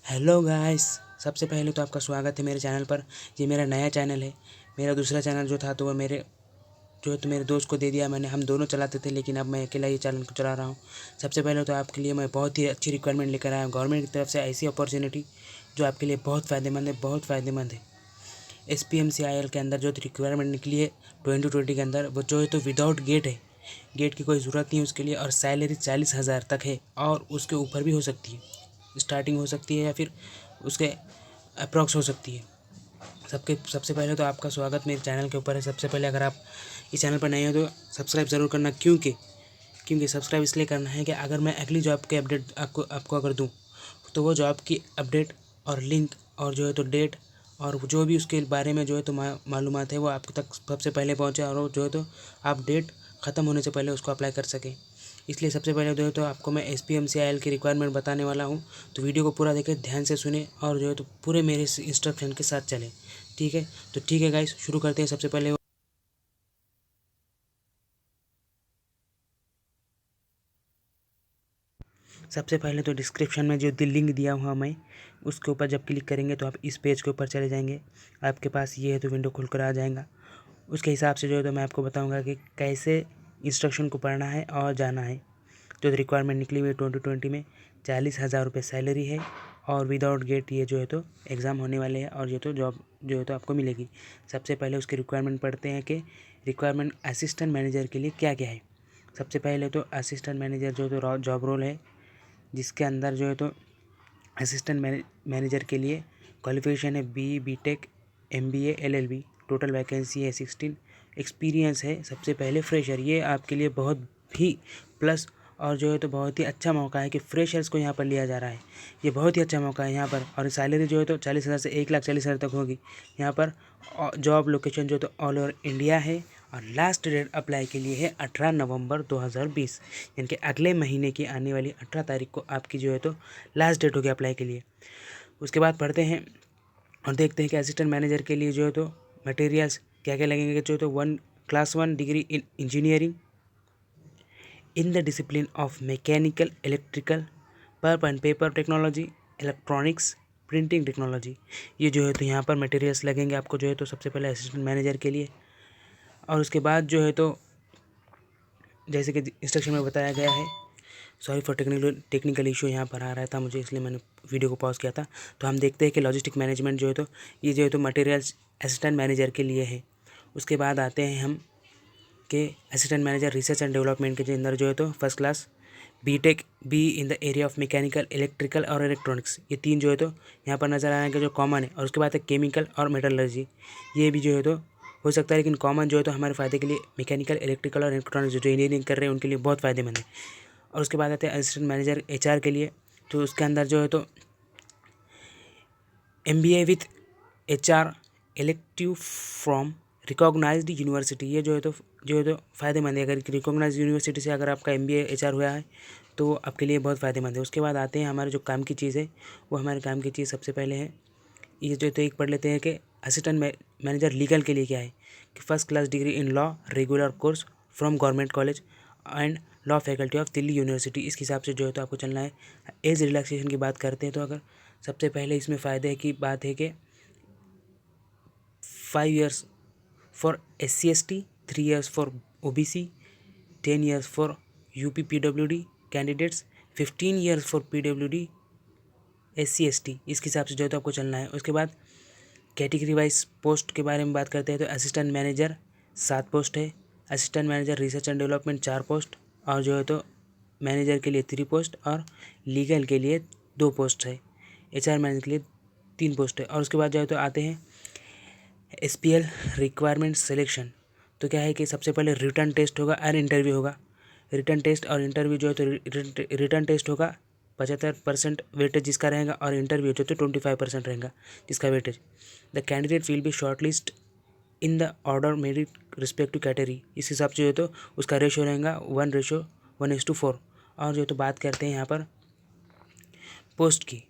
Hello guys. सबसे पहले तो आपका स्वागत है मेरे चैनल पर। ये मेरा नया चैनल है। मेरा दूसरा चैनल जो था तो वो मेरे दोस्त को दे दिया मैंने। हम दोनों चलाते थे लेकिन अब मैं अकेला ये चैनल को चला रहा हूँ। सबसे पहले तो आपके लिए मैं बहुत ही अच्छी रिक्वायरमेंट लेकर आया हूँ गवर्नमेंट की तरफ से, ऐसी अपॉर्चुनिटी जो आपके लिए बहुत फ़ायदेमंद है, बहुत फ़ायदेमंद है। SPMCIL के अंदर जो रिक्वायरमेंट निकली है 2020 के अंदर, वो जो है तो विदाउट गेट है। गेट की कोई ज़रूरत नहीं है उसके लिए, और सैलरी 40,000 तक है और उसके ऊपर भी हो सकती है। स्टार्टिंग हो सकती है या फिर उसके अप्रॉक्स हो सकती है। सबसे पहले तो आपका स्वागत मेरे चैनल के ऊपर है। सबसे पहले अगर आप इस चैनल पर नए हो तो सब्सक्राइब ज़रूर करना, क्योंकि सब्सक्राइब इसलिए करना है कि अगर मैं अगली जॉब के अपडेट आपको अगर दूँ तो वो जॉब की अपडेट और लिंक और जो है तो डेट और जो भी उसके बारे में जो है तो मालूमात है वो आप तक सबसे पहले पहुँचे, और वो जो है तो आप डेट ख़त्म होने से पहले उसको अप्लाई कर सकें। इसलिए सबसे पहले जो है तो आपको मैं SPMCIL की रिक्वायरमेंट बताने वाला हूँ। तो वीडियो को पूरा देखें, ध्यान से सुने और जो है तो पूरे मेरे इंस्ट्रक्शन के साथ चलें। ठीक है, तो ठीक है गाइस, शुरू करते हैं। सबसे पहले तो डिस्क्रिप्शन में जो लिंक दिया हुआ मैं उसके ऊपर जब क्लिक करेंगे तो आप इस पेज के ऊपर चले जाएंगे। आपके पास ये है तो विंडो खुल कर आ जाएगा। उसके हिसाब से जो है तो मैं आपको बताऊंगा कि कैसे इंस्ट्रक्शन को पढ़ना है और जाना है। जो रिक्वायरमेंट निकली हुई है 2020 में 40,000 रुपये सैलरी है, और विदाउट गेट ये जो है तो एग्ज़ाम होने वाले हैं, और ये तो जॉब जो है तो आपको मिलेगी। सबसे पहले उसकी रिक्वायरमेंट पढ़ते हैं कि रिक्वायरमेंट असिस्टेंट मैनेजर के लिए क्या क्या है। सबसे पहले तो असिस्टेंट मैनेजर जो तो जॉब रोल है, जिसके अंदर जो है तो असिस्टेंट मैनेजर के लिए क्वालिफिकेशन है BTech MBA LLB। Total vacancy है 16। एक्सपीरियंस है सबसे पहले फ्रेशर, ये आपके लिए बहुत ही प्लस और जो है तो बहुत ही अच्छा मौका है कि फ्रेशर्स को यहाँ पर लिया जा रहा है। ये बहुत ही अच्छा मौका है यहाँ पर, और सैलरी जो है तो 40,000 से 1,40,000 तक होगी यहाँ पर। जॉब लोकेशन जो तो ऑल ओवर इंडिया है, और लास्ट डेट अप्लाई के लिए है 18 नवंबर 2020, यानी कि अगले महीने की आने वाली 18 तारीख को आपकी जो है तो लास्ट डेट होगी अप्लाई के लिए। उसके बाद पढ़ते हैं और देखते हैं कि असिस्टेंट मैनेजर के लिए जो है तो मटेरियल्स क्या क्या लगेंगे। जो है तो class 1 degree in engineering in the discipline of mechanical, electrical, pulp and paper technology, electronics, printing technology, ये जो है तो यहाँ पर मटेरियल्स लगेंगे आपको जो है तो सबसे पहले असिस्टेंट मैनेजर के लिए। और उसके बाद जो है तो जैसे कि इंस्ट्रक्शन में बताया गया है, सॉरी फॉर टेक्निकल इशू यहाँ पर आ रहा था मुझे, इसलिए मैंने वीडियो को पॉज किया था। तो हम देखते हैं कि लॉजिस्टिक मैनेजमेंट जो है तो ये जो है तो मटेरियल्स असिस्टेंट मैनेजर के लिए है। उसके बाद आते हैं हम के assistant manager research and development के अंदर जो है तो first class BTech be in the area of mechanical, electrical और इलेक्ट्रॉनिक्स, ये तीन जो है तो यहाँ पर नज़र आने के जो कॉमन है। और उसके बाद है केमिकल और मेटलर्जी, ये भी जो है तो हो सकता है, लेकिन कॉमन जो है तो हमारे फ़ायदे के लिए मैकेनिकल, इलेक्ट्रिकल और इलेक्ट्रॉनिक्स जो इंजीनियरिंग कर रहे हैं उनके लिए बहुत फ़ायदेमंद है। और उसके बाद आते हैं असिस्टेंट मैनेजर HR के लिए, तो उसके अंदर जो है तो MBA with HR elective from recognised university, ये जो है तो फ़ायदेमंद है। अगर रिकॉग्नाइज्ड यूनिवर्सिटी से अगर आपका MBA HR हुआ है तो वो आपके लिए बहुत फ़ायदेमंद है। उसके बाद आते हैं हमारे जो काम की चीज़ है, वो हमारे काम की चीज़ सबसे पहले है, ये जो तो एक पढ़ लेते हैं कि असिस्टेंट मैनेजर लीगल के लिए क्या है। कि first class degree in law, regular course from government college and law faculty of Delhi university, इस हिसाब से जो है तो आपको चलना है। एज रिलैक्सेशन की बात करते हैं तो अगर सबसे पहले इसमें फ़ायदे की बात है कि 5 years for SC/ST, 3 years for OBC, 10 years for UP PWD candidates, 15 years for PWD SC/ST, इसके हिसाब से जो है तो आपको चलना है। उसके बाद कैटेगरी वाइज पोस्ट के बारे में बात करते हैं तो असिस्टेंट मैनेजर 7 पोस्ट है, assistant manager research and development 4 post, और जो है तो मैनेजर के लिए 3 पोस्ट, और लीगल के लिए 2 पोस्ट है, HR मैनेजर के लिए 3 पोस्ट है। और उसके बाद जो है तो आते हैं SPL रिक्वायरमेंट सिलेक्शन। तो क्या है कि सबसे पहले रिटर्न टेस्ट होगा और इंटरव्यू होगा। रिटर्न टेस्ट और इंटरव्यू जो है तो रिटर्न टेस्ट होगा 75% वेटेज जिसका रहेगा, और इंटरव्यू जो तो 25% रहेगा जिसका weightage. The candidate will be short list in the order merit respect to category, इस हिसाब से जो है तो उसका रेशो रहेगा 1:1:4। और जो है तो बात करते हैं यहाँ पर पोस्ट की,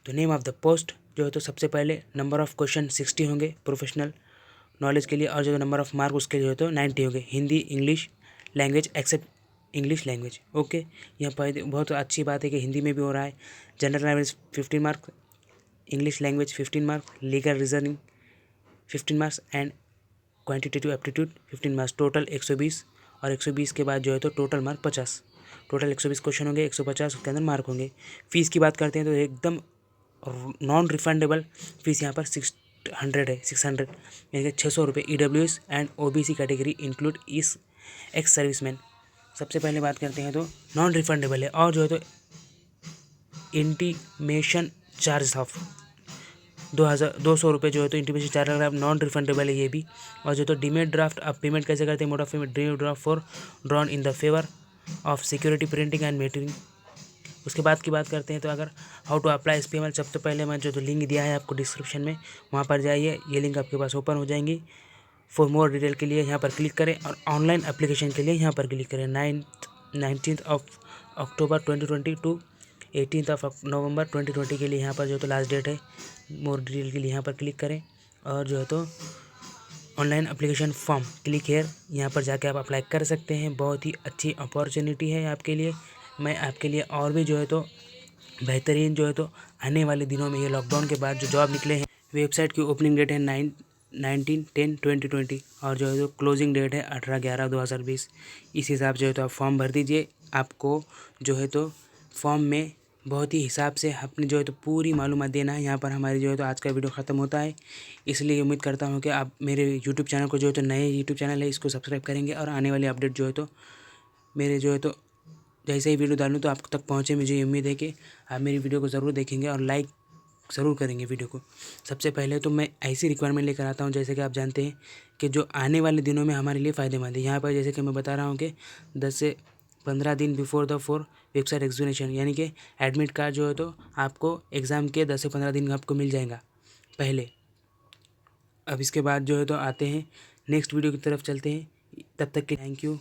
तो नेम ऑफ द पोस्ट जो है तो सबसे पहले नंबर ऑफ़ क्वेश्चन 60 होंगे प्रोफेशनल नॉलेज के लिए, और जो नंबर ऑफ़ मार्क उसके जो है तो 90 होंगे, Hindi English language except English language. Okay, यहाँ पर बहुत अच्छी बात है कि हिंदी में भी हो रहा है। General knowledge 15 marks, English language 15 marks, legal reasoning 15 marks and quantitative aptitude 15 marks. Total 120 और 120 के बाद जो है तो टोटल मार्क 50। टोटल 120 क्वेश्चन होंगे, 150 उसके अंदर मार्क होंगे। फीस की बात करते हैं तो एकदम नॉन रिफंडेबल फीस यहाँ पर 600 है, 600 यानी कि 600 रुपये। EWS and OBC category include इस एक्स सर्विसमैन। सबसे पहले बात करते हैं तो नॉन रिफंडेबल है। और जो है तो इंटीमेशन चार्ज ऑफ 200 रुपये जो है तो इंटीमेशन चार्ज अगर आप नॉन रिफंडेबल है ये भी। और जो तो डीमेट ड्राफ्ट आप पेमेंट कैसे करते हैं, mode of payment demat draft for drawn in the favour of security printing and metering. उसके बाद की बात करते हैं तो अगर हाउ टू अप्लाई SPML, सबसे पहले मैं जो लिंक दिया है आपको डिस्क्रिप्शन में वहाँ पर जाइए, ये लिंक आपके पास ओपन हो जाएंगी। फॉर मोर डिटेल के लिए यहाँ पर क्लिक करें और ऑनलाइन एप्लीकेशन के लिए यहाँ पर क्लिक करें। 19 अक्टूबर 2020 टू 18 नवंबर 2020 के लिए यहाँ पर जो तो लास्ट डेट है। मोर डिटेल के लिए यहाँ पर क्लिक करें और जो है तो online application form click here, यहाँ पर जाके आप अप्लाई कर सकते हैं। बहुत ही अच्छी अपॉर्चुनिटी है आपके लिए। मैं आपके लिए और भी जो है तो बेहतरीन जो है तो आने वाले दिनों में, ये लॉकडाउन के बाद जो जॉब निकले हैं, वेबसाइट की ओपनिंग डेट है 19/10/2020 और जो है तो क्लोजिंग डेट है 18/11/2020। इस हिसाब से जो है तो आप फॉर्म भर दीजिए। आपको जो है तो फॉर्म में बहुत ही हिसाब से अपनी जो है तो पूरी मालूमात देना है। यहाँ पर हमारी जो है तो आज का वीडियो ख़त्म होता है, इसलिए उम्मीद करता हूँ कि आप मेरे यूट्यूब चैनल को जो है तो नए यूट्यूब चैनल है इसको सब्सक्राइब करेंगे और आने वाली अपडेट जो है तो मेरे जो है तो जैसे ही वीडियो डालूँ तो आप तक पहुँचे। मुझे उम्मीद है कि आप मेरी वीडियो को ज़रूर देखेंगे और लाइक ज़रूर करेंगे वीडियो को। सबसे पहले तो मैं ऐसी रिक्वायरमेंट लेकर आता हूँ जैसे कि आप जानते हैं कि जो आने वाले दिनों में हमारे लिए फ़ायदेमंद है। यहाँ पर जैसे कि मैं बता रहा हूँ कि 10 से 15 दिन before the four website examination, यानी कि एडमिट कार्ड जो है तो आपको एग्ज़ाम के 10 से 15 दिन आपको मिल जाएगा पहले। अब इसके बाद जो है तो आते हैं नेक्स्ट वीडियो की तरफ चलते हैं। तब तक के थैंक यू।